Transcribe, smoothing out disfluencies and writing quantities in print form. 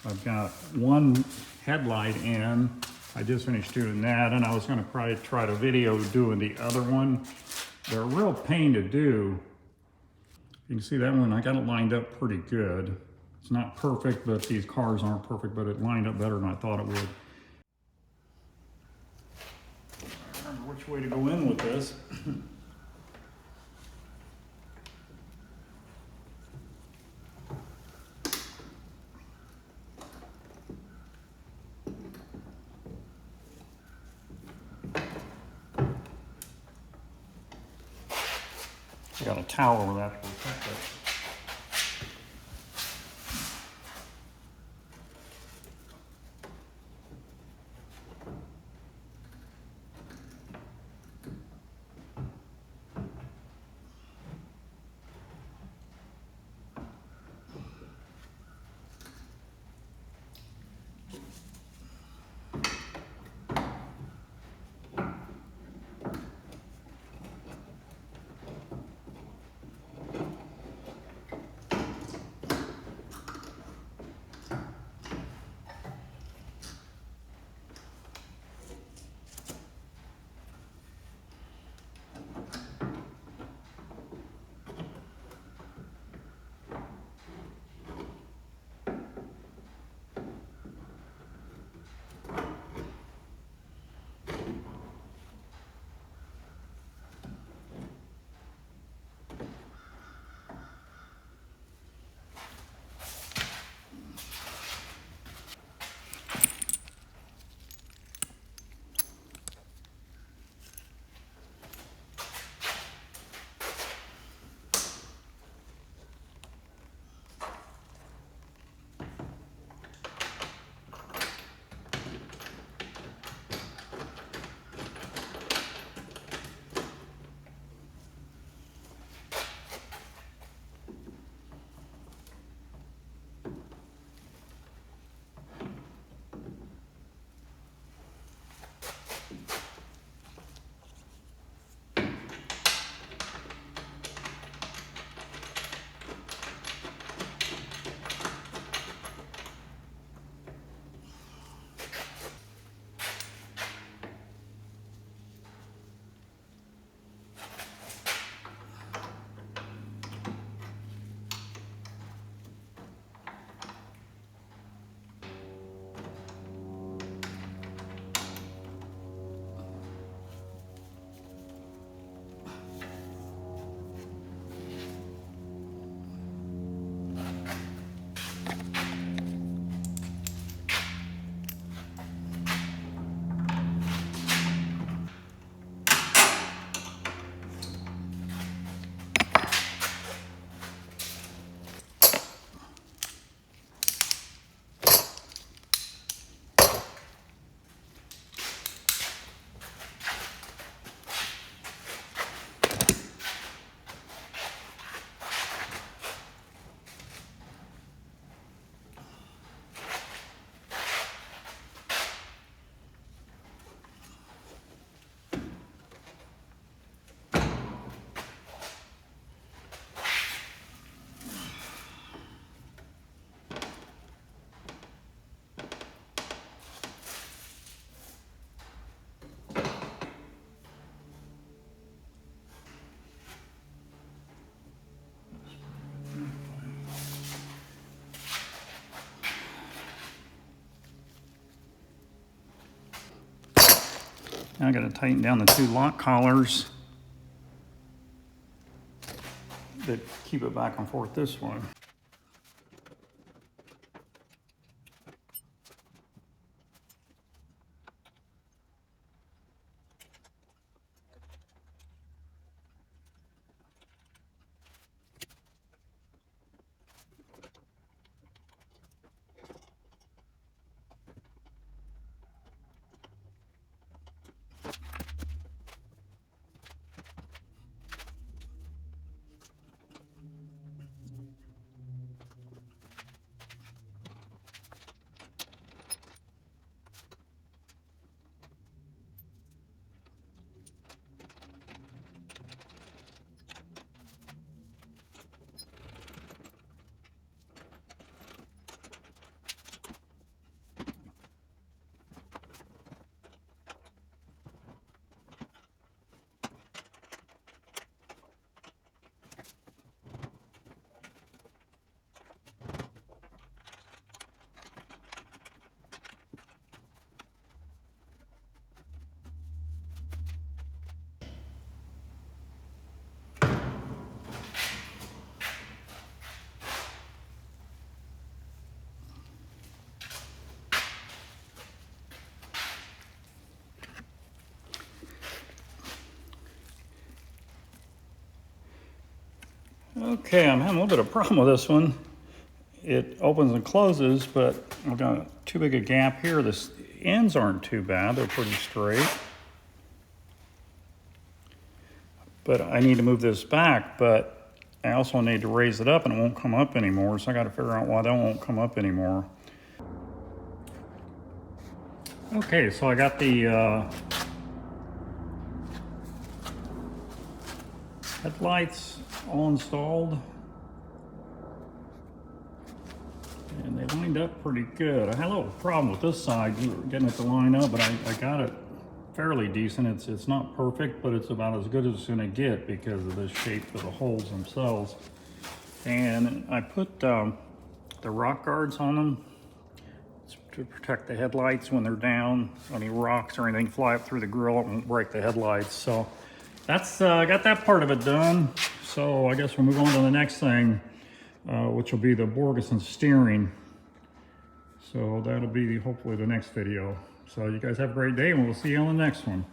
I've got one headlight in. I just finished doing that, and I was gonna probably try to video doing the other one. They're a real pain to do. You can see that one, I got it lined up pretty good. It's not perfect, but these cars aren't perfect, but it lined up better than I thought it would. I remember which way to go in with this. I got a towel over that to protect it. Now I got to tighten down the two lock collars that keep it back and forth this way. Okay, I'm having a little bit of problem with this one. It opens and closes, but I've got too big a gap here. The ends aren't too bad, they're pretty straight. But I need to move this back, but I also need to raise it up and it won't come up anymore, so I got to figure out why that won't come up anymore. Okay, so I got the headlights all installed. And they lined up pretty good. I had a little problem with this side, getting it to line up, but I got it fairly decent. It's not perfect, but it's about as good as it's gonna get because of the shape of the holes themselves. And I put the rock guards on them to protect the headlights when they're down. Any rocks or anything fly up through the grill, it won't break the headlights. So that's got that part of it done. So I guess we'll move on to the next thing, which will be the Borgeson steering. So that'll be hopefully the next video. So you guys have a great day, and we'll see you on the next one.